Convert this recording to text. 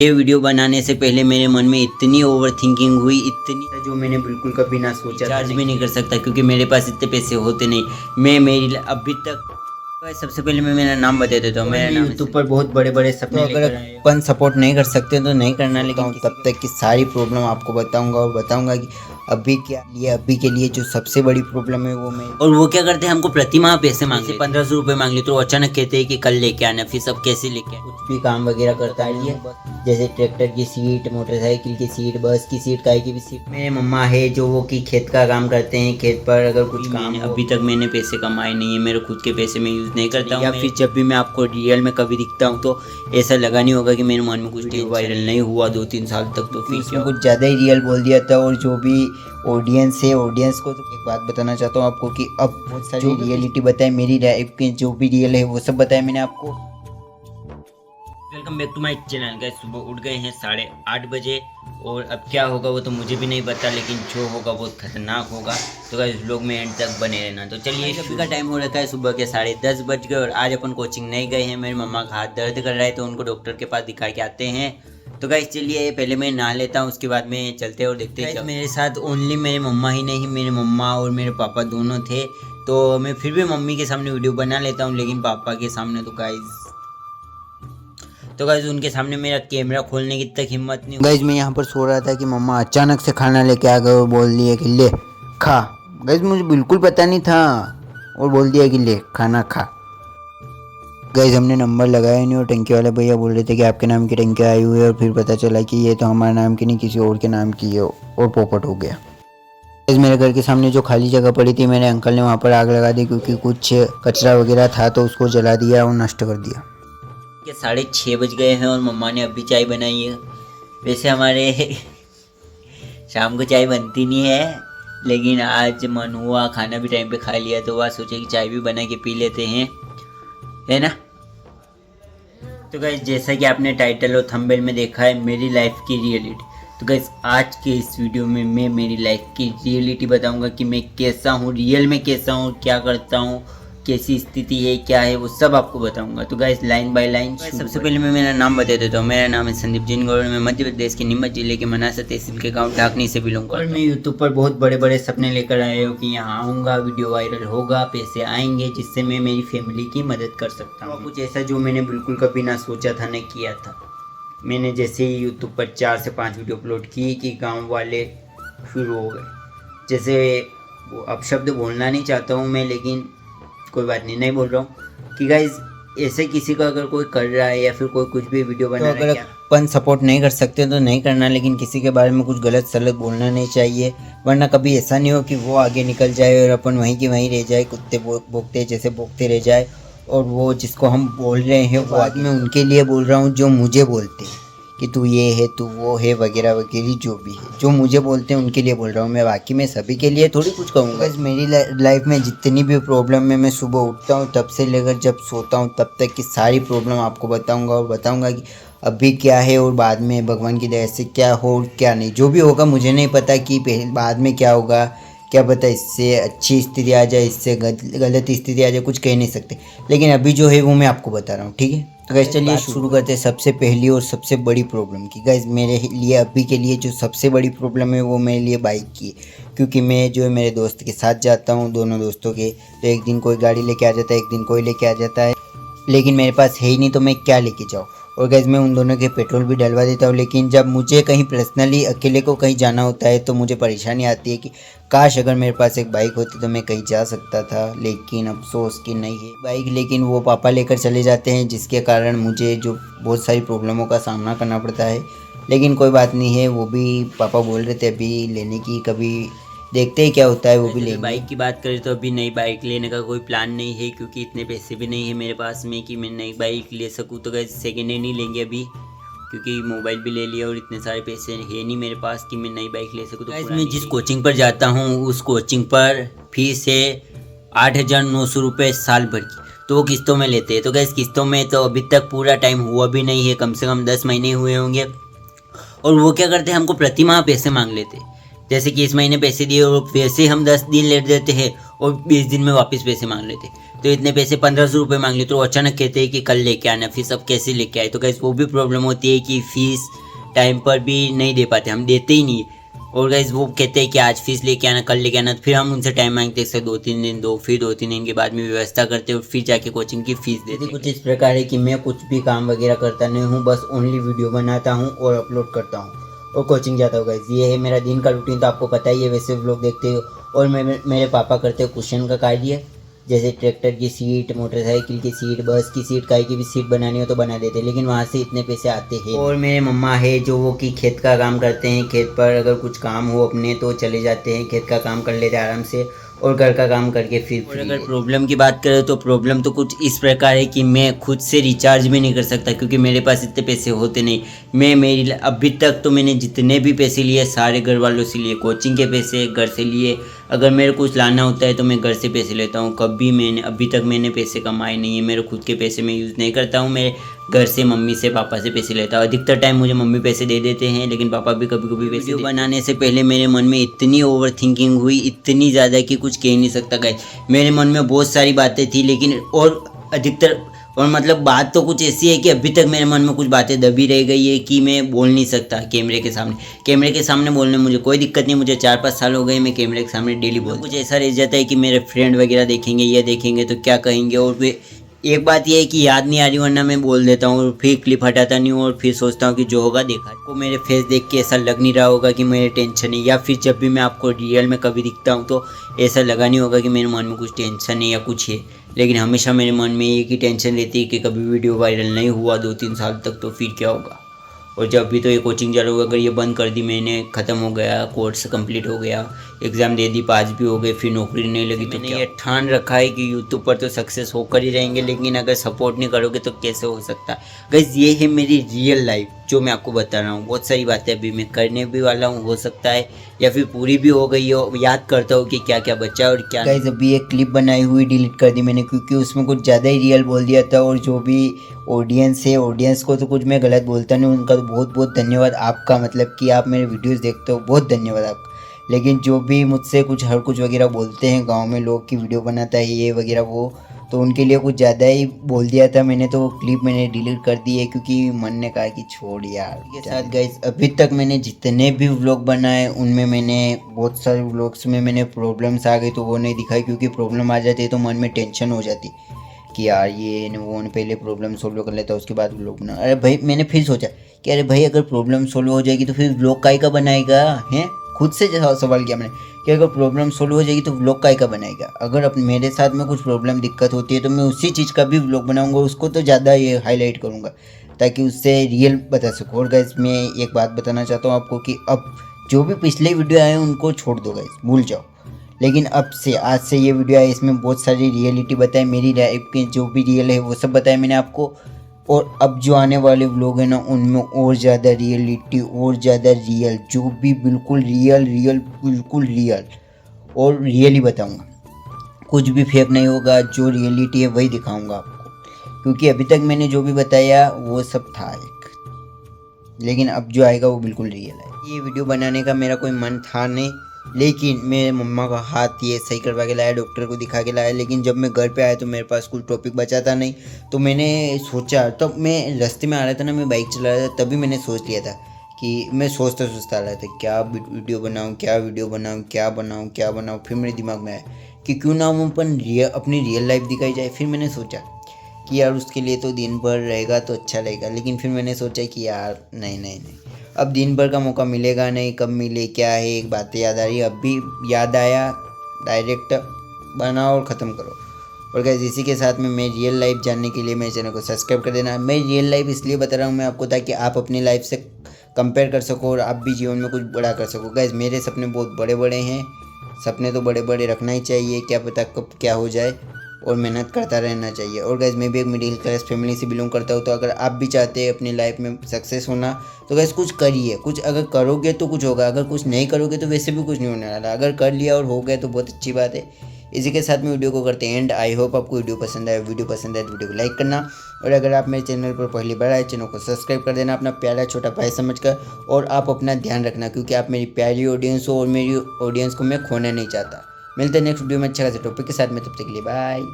ये वीडियो बनाने से पहले मेरे मन में इतनी ओवर थिंकिंग हुई, इतनी जो मैंने बिल्कुल कभी ना सोचा। चार्ज भी नहीं कर सकता क्योंकि मेरे पास इतने पैसे होते नहीं। मैं मेरी अभी तक सबसे पहले मैं मेरा नाम बता देता हूँ। मेरा नाम यूट्यूब पर बहुत बड़े बड़े सपने अगर अपन सपोर्ट नहीं कर सकते तो नहीं करना, लेकिन तब तक की सारी प्रॉब्लम आपको बताऊंगा और बताऊंगा कि अभी के लिए जो सबसे बड़ी प्रॉब्लम है वो मैं। और वो क्या करते हैं, हमको प्रति माह पैसे मांगते, 1500 रुपये मांग ले तो अचानक कहते हैं कि कल लेके आना, फिर सब कैसे लेके आए। कुछ भी काम वगैरह करता है ये, जैसे ट्रैक्टर की सीट, मोटरसाइकिल की सीट, बस की सीट, गाय की भी सीट। मेरे मम्मा है जो वो की खेत का काम करते हैं, खेत पर अगर कुछ काम। अभी तक मैंने पैसे कमाए नहीं है, मेरे खुद के पैसे में यूज़ नहीं करता हूँ। या फिर जब भी मैं आपको रियल में कभी दिखता हूँ तो ऐसा लगा नहीं होगा कि मेरे मन में कुछ वायरल नहीं हुआ 2-3 साल तक, तो फिर इसमें कुछ ज़्यादा ही रियल बोल दिया था। और जो भी ऑडियंस है, ऑडियंस को तो एक बात बताना चाहता हूँ आपको कि अब बहुत सारी रियलिटी बताए, मेरी लाइफ के जो भी रियल है वो सब बताया मैंने आपको। Welcome back to my channel guys. सुबह उठ गए हैं 8:30 बजे और अब क्या होगा वो तो मुझे भी नहीं पता, लेकिन जो होगा बहुत खतरनाक होगा। तो गाइस व्लॉग में एंड तक बने रहना। तो चलिए, अभी का टाइम हो रखा है सुबह के 10:30 बज गए और आज अपन कोचिंग नहीं गए हैं। मेरी मम्मा का हाथ दर्द कर रहा है तो उनको डॉक्टर के पास दिखा के आते हैं। तो गाइस चलिए, पहले मैं नहा लेता हूँ, उसके बाद में चलते हैं और देखते हैं। मेरे साथ ओनली मेरे मम्मा ही नहीं, मेरे मम्मा और मेरे पापा दोनों थे। तो मैं फिर भी मम्मी के सामने वीडियो बना लेता हूँ, लेकिन पापा के सामने तो गाइस उनके सामने मेरा कैमरा खोलने की तक हिम्मत नहीं। गाइस मैं यहाँ पर सो रहा था कि मम्मा अचानक से खाना लेके आ गए और बोल दिया कि ले खा। गाइस मुझे बिल्कुल पता नहीं था और बोल दिया कि ले खाना खा। गाइस हमने नंबर लगाया नहीं और टंकी वाले भैया बोल रहे थे कि आपके नाम की टंकी आई हुई है, और फिर पता चला कि ये तो हमारे नाम की नहीं किसी और के नाम की है और पोपट हो गया। गाइस मेरे घर के सामने जो खाली जगह पड़ी थी, मेरे अंकल ने वहाँ पर आग लगा दी क्योंकि कुछ कचरा वगैरह था, तो उसको जला दिया और नष्ट कर दिया। 6:30 बज गए हैं और मम्मा ने अभी चाय बनाई है। वैसे हमारे शाम को चाय बनती नहीं है, लेकिन आज मन हुआ, खाना भी टाइम पे खा लिया तो वह सोचे कि चाय भी बना के पी लेते हैं, है ना। तो गाइस जैसा कि आपने टाइटल और थंबनेल में देखा है, मेरी लाइफ की रियलिटी। तो गाइस आज के इस वीडियो में मैं मेरी लाइफ की रियलिटी बताऊंगा कि मैं कैसा हूँ, रियल में कैसा हूँ, क्या करता हूँ, कैसी स्थिति है, क्या है, वो सब आपको बताऊंगा। तो गाइस लाइन बाय लाइन सबसे पहले मैं मेरा नाम बता देता हूँ। मेरा नाम है संदीप जिनगौड़। मैं मध्य प्रदेश के नीमच जिले के मनासा तहसील के गांव ढाकनी से बिलोंग करता हूँ। मैं यूट्यूब पर बहुत बड़े बड़े सपने लेकर आया हूँ कि यहाँ आऊँगा, वीडियो वायरल होगा, पैसे आएंगे जिससे मैं मेरी फैमिली की मदद कर सकता हूँ। कुछ ऐसा जो मैंने बिल्कुल कभी ना सोचा था, न किया था। मैंने जैसे ही यूट्यूब पर 4 से 5 वीडियो अपलोड की कि गाँव वाले शुरू हो गए। जैसे वो अब शब्द बोलना नहीं चाहता हूँ मैं, लेकिन कोई बात नहीं बोल रहा हूँ कि गाइज ऐसे किसी का अगर कोई कर रहा है या फिर कोई कुछ भी वीडियो बना रहा है, अगर अपन सपोर्ट नहीं कर सकते तो नहीं करना, लेकिन किसी के बारे में कुछ गलत सलत बोलना नहीं चाहिए, वरना कभी ऐसा नहीं हो कि वो आगे निकल जाए और अपन वहीं की वहीं रह जाए, कुत्ते भोंकते जैसे भोंकते रह जाए। और वो जिसको हम बोल रहे हैं वो आज मैं उनके लिए बोल रहा हूँ जो मुझे बोलते हैं कि तू ये है, तू वो है, वगैरह वगैरह जो भी है, जो मुझे बोलते हैं उनके लिए बोल रहा हूँ मैं। बाकी मैं सभी के लिए थोड़ी कुछ कहूँगा। बस मेरी लाइफ में जितनी भी प्रॉब्लम है, मैं सुबह उठता हूँ तब से लेकर जब सोता हूँ तब तक की सारी प्रॉब्लम आपको बताऊँगा और बताऊँगा कि अभी क्या है और बाद में भगवान की दया से क्या हो और क्या नहीं। जो भी होगा मुझे नहीं पता कि बाद में क्या होगा, क्या पता इससे अच्छी स्थिति आ जाए, इससे गलत स्थिति आ जाए, कुछ कह नहीं सकते, लेकिन अभी जो है वो मैं आपको बता रहा हूँ, ठीक है। तो गाइस चलिए शुरू करते हैं सबसे पहली और सबसे बड़ी प्रॉब्लम की। गाइस मेरे लिए अभी के लिए जो सबसे बड़ी प्रॉब्लम है वो मेरे लिए बाइक की है, क्योंकि मैं जो है मेरे दोस्त के साथ जाता हूँ, दोनों दोस्तों के, तो एक दिन कोई गाड़ी लेके आ जाता है, एक दिन कोई लेके आ जाता है, लेकिन मेरे पास है ही नहीं तो मैं क्या लेके जाऊँ। और गाइस मैं उन दोनों के पेट्रोल भी डलवा देता हूँ, लेकिन जब मुझे कहीं पर्सनली अकेले को कहीं जाना होता है तो मुझे परेशानी आती है कि काश अगर मेरे पास एक बाइक होती तो मैं कहीं जा सकता था, लेकिन अफसोस कि नहीं है बाइक। लेकिन वो पापा लेकर चले जाते हैं, जिसके कारण मुझे जो बहुत सारी प्रॉब्लमों का सामना करना पड़ता है, लेकिन कोई बात नहीं है। वो भी पापा बोल रहे थे अभी लेने की, कभी देखते ही क्या होता है, वो भी लेंगे। बाइक की बात करें तो अभी नई बाइक लेने का कोई प्लान नहीं है, क्योंकि इतने पैसे भी नहीं है मेरे पास में कि मैं नई बाइक ले सकूँ। तो गाइस सेकेंड हैंड ही लेंगे अभी, क्योंकि मोबाइल भी ले लिया और इतने सारे पैसे है नहीं मेरे पास कि मैं नई बाइक ले सकूँ। तो मैं जिस कोचिंग पर जाता हूँ उस कोचिंग पर फीस है 8,900 रुपये साल भर की, तो वो किस्तों में लेते हैं। तो गाइस किस्तों में तो अभी तक पूरा टाइम हुआ भी नहीं है, कम से कम 10 महीने हुए होंगे। और वो क्या करते हैं, हमको प्रति माह पैसे मांग लेते हैं, जैसे कि इस महीने पैसे दिए और वैसे हम 10 दिन लेट देते हैं और 20 दिन में वापस पैसे मांग रहे थे। तो इतने पैसे 1500 रुपये मांग लिए, तो अचानक कहते हैं कि कल लेके आना फीस। अब कैसे लेके आए? तो गाइस वो भी प्रॉब्लम होती है कि फ़ीस टाइम पर भी नहीं दे पाते, हम देते ही नहीं। और गाइस वो कहते हैं कि आज फीस लेके आना, कल लेके आना, फिर हम उनसे टाइम मांगते हैं 2-3 दिन दो, फिर 2-3 दिन के बाद में व्यवस्था करते और फिर जाके कोचिंग की फीस देते। कुछ इस प्रकार है कि मैं कुछ भी काम वगैरह करता नहीं हूँ, बस ओनली वीडियो बनाता हूँ और अपलोड करता हूँ और कोचिंग जाता हूँ। गाइस ये है मेरा दिन का रूटीन, तो आपको पता ही है, वैसे व्लॉग देखते हो। और मेरे पापा करते हैं कुशन का कार्य, जैसे ट्रैक्टर की सीट, मोटरसाइकिल की सीट, बस की सीट, काई की भी सीट बनानी हो तो बना देते, लेकिन वहाँ से इतने पैसे आते हैं। और मेरे मम्मा है जो वो कि खेत का काम करते हैं, खेत पर अगर कुछ काम हो अपने तो चले जाते हैं, खेत का काम कर लेते हैं आराम से, और घर का काम करके फिर और अगर प्रॉब्लम की बात करें तो प्रॉब्लम तो कुछ इस प्रकार है कि मैं खुद से रिचार्ज भी नहीं कर सकता, क्योंकि मेरे पास इतने पैसे होते नहीं। मेरी अभी तक तो मैंने जितने भी पैसे लिए सारे घर वालों से लिए, कोचिंग के पैसे घर से लिए, अगर मेरे कुछ लाना होता है तो मैं घर से पैसे लेता हूँ। कभी मैंने अभी तक मैंने पैसे कमाए नहीं है, मेरे खुद के पैसे मैं यूज़ नहीं करता हूँ, मैं घर से मम्मी से पापा से पैसे लेता हूँ। अधिकतर टाइम मुझे मम्मी पैसे दे देते हैं, लेकिन पापा भी कभी कभी पैसे बनाने से पहले मेरे मन में इतनी ओवर थिंकिंग हुई, इतनी ज़्यादा कि कुछ कह नहीं सकता गाइस। मेरे मन में बहुत सारी बातें थी, लेकिन और अधिकतर और मतलब बात तो कुछ ऐसी है कि अभी तक मेरे मन में कुछ बातें दबी रह गई है कि मैं बोल नहीं सकता कैमरे के सामने। कैमरे के सामने बोलने में मुझे कोई दिक्कत नहीं, मुझे 4-5 साल हो गए मैं कैमरे के सामने डेली बोल। कुछ ऐसा रह जाता है कि मेरे फ्रेंड वगैरह देखेंगे, ये देखेंगे तो क्या कहेंगे, और वे एक बात यह है कि याद नहीं आ रही, वरना मैं बोल देता हूँ और फिर क्लिप हटाता नहीं हूँ और फिर सोचता हूँ कि जो होगा देखा। आपको मेरे फेस देख के ऐसा लग नहीं रहा होगा कि मेरे टेंशन है, या फिर जब भी मैं आपको रियल में कभी दिखता हूँ तो ऐसा लगा नहीं होगा कि मेरे मन में कुछ टेंशन है या कुछ है। लेकिन हमेशा मेरे मन में एक ही टेंशन रहती है कि कभी वीडियो वायरल नहीं हुआ 2-3 साल तक तो फिर क्या होगा। और जब भी तो ये कोचिंग चालू होगा, अगर ये बंद कर दी मैंने, ख़त्म हो गया, कोर्स कंप्लीट हो गया, एग्ज़ाम दे दी, पास भी हो गए, फिर नौकरी नहीं लगी, तो मैंने ये ठान रखा है कि यूट्यूब पर तो सक्सेस होकर ही रहेंगे, लेकिन अगर सपोर्ट नहीं करोगे तो कैसे हो सकता है। गाइस ये है मेरी रियल लाइफ जो मैं आपको बता रहा हूँ। बहुत सारी बातें अभी मैं करने भी वाला हूँ, हो सकता है या फिर पूरी भी हो गई हो, याद करता हूँ कि क्या क्या बचा और क्या। गाइस अभी एक क्लिप बनाई हुई डिलीट कर दी मैंने, क्योंकि उसमें कुछ ज़्यादा ही रियल बोल दिया था, और जो भी ऑडियंस है, ऑडियंस को तो कुछ मैं गलत बोलता नहीं, उनका तो बहुत बहुत धन्यवाद आपका, मतलब कि आप मेरे वीडियोस देखते हो, बहुत धन्यवाद आपका। लेकिन जो भी मुझसे कुछ हर कुछ वगैरह बोलते हैं गांव में लोग की वीडियो बनाता है ये वगैरह वो, तो उनके लिए कुछ ज़्यादा ही बोल दिया था मैंने, तो वो क्लिप मैंने डिलीट कर दी है, क्योंकि मन ने कहा कि छोड़ यार। के साथ गाइस अभी तक मैंने जितने भी व्लॉग बनाए उनमें मैंने बहुत सारे व्लॉग्स में मैंने प्रॉब्लम्स आ गई तो वो नहीं दिखाई, क्योंकि प्रॉब्लम आ जाती है तो मन में टेंशन हो जाती कि यार ये न वो न, पहले प्रॉब्लम सोल्व कर लेता उसके बाद व्लॉग बना। अरे भाई मैंने फिर सोचा कि अरे भाई अगर प्रॉब्लम सोल्व हो जाएगी तो फिर व्लॉग काहे का बनाएगा हैं। खुद से सवाल किया मैंने कि अगर प्रॉब्लम सोल्व हो जाएगी तो व्लॉग काहे का बनाएगा। अगर अपने मेरे साथ में कुछ प्रॉब्लम दिक्कत होती है तो मैं उसी चीज़ का भी व्लॉग बनाऊंगा, उसको तो ज़्यादा ये हाईलाइट करूंगा ताकि उससे रियल बता सकूँ। और गाइस मैं एक बात बताना चाहता हूँ आपको कि अब जो भी पिछले वीडियो आए उनको छोड़ दो गाइस, भूल जाओ। लेकिन अब से आज से ये वीडियो है, इसमें बहुत सारी रियलिटी बताई, मेरी लाइफ के जो भी रियल है वो सब बताया मैंने आपको। और अब जो आने वाले व्लॉग है ना उनमें और ज़्यादा रियलिटी और ज़्यादा रियल, जो भी बिल्कुल रियल बिल्कुल रियल और रियल ही बताऊँगा, कुछ भी फेक नहीं होगा, जो रियलिटी है वही दिखाऊँगा आपको, क्योंकि अभी तक मैंने जो भी बताया वो सब था एक, लेकिन अब जो आएगा वो बिल्कुल रियल है। ये वीडियो बनाने का मेरा कोई मन था नहीं, लेकिन मेरे मम्मा का हाथ ये सही करवा के लाया, डॉक्टर को दिखा के लाया, लेकिन जब मैं घर पे आया तो मेरे पास कुछ टॉपिक बचा था नहीं, तो मैंने सोचा, तब मैं रास्ते में आ रहा था ना, मैं बाइक चला रहा था, तभी मैंने सोच लिया था कि मैं सोचता आ रहा था क्या वीडियो बनाऊँ, क्या वीडियो बनाऊँ, क्या बनाऊँ। फिर मेरे दिमाग में आया कि क्यों ना हम अपनी रियल लाइफ दिखाई जाए। फिर मैंने सोचा कि यार उसके लिए तो दिन भर रहेगा तो अच्छा रहेगा, लेकिन फिर मैंने सोचा कि यार नहीं, अब दिन भर का मौका मिलेगा नहीं, कब मिले क्या है, एक बात याद आ रही है, अब भी याद आया, डायरेक्ट बनाओ और ख़त्म करो। और गाइस इसी के साथ में मैं रियल लाइफ जानने के लिए मेरे चैनल को सब्सक्राइब कर देना। मैं रियल लाइफ इसलिए बता रहा हूँ मैं आपको, ताकि आप अपनी लाइफ से कंपेयर कर सको और आप भी जीवन में कुछ बड़ा कर सको। गाइस मेरे सपने बहुत बड़े बड़े हैं, सपने तो बड़े बड़े रखना ही चाहिए, क्या पता कब क्या हो जाए, और मेहनत करता रहना चाहिए। और गाइस मैं भी एक मिडिल क्लास फैमिली से बिलोंग करता हूँ, तो अगर आप भी चाहते हैं अपनी लाइफ में सक्सेस होना तो गाइस कुछ करिए, कुछ अगर करोगे तो कुछ होगा, अगर कुछ नहीं करोगे तो वैसे भी कुछ नहीं होने वाला। अगर कर लिया और हो गया तो बहुत अच्छी बात है। इसी के साथ में वीडियो को करते हैं एंड। आई होप आपको वीडियो पसंद आए तो वीडियो को लाइक करना, और अगर आप मेरे चैनल पर पहली बार आए चैनल को सब्सक्राइब कर देना अपना प्यारा छोटा भाई समझकर। और आप अपना ध्यान रखना, क्योंकि आप मेरी प्यारी ऑडियंस हो और मेरी ऑडियंस को मैं खोना नहीं चाहता। मिलते हैं नेक्स्ट वीडियो में अच्छे खासे टॉपिक के साथ में, तब तक के लिए बाय।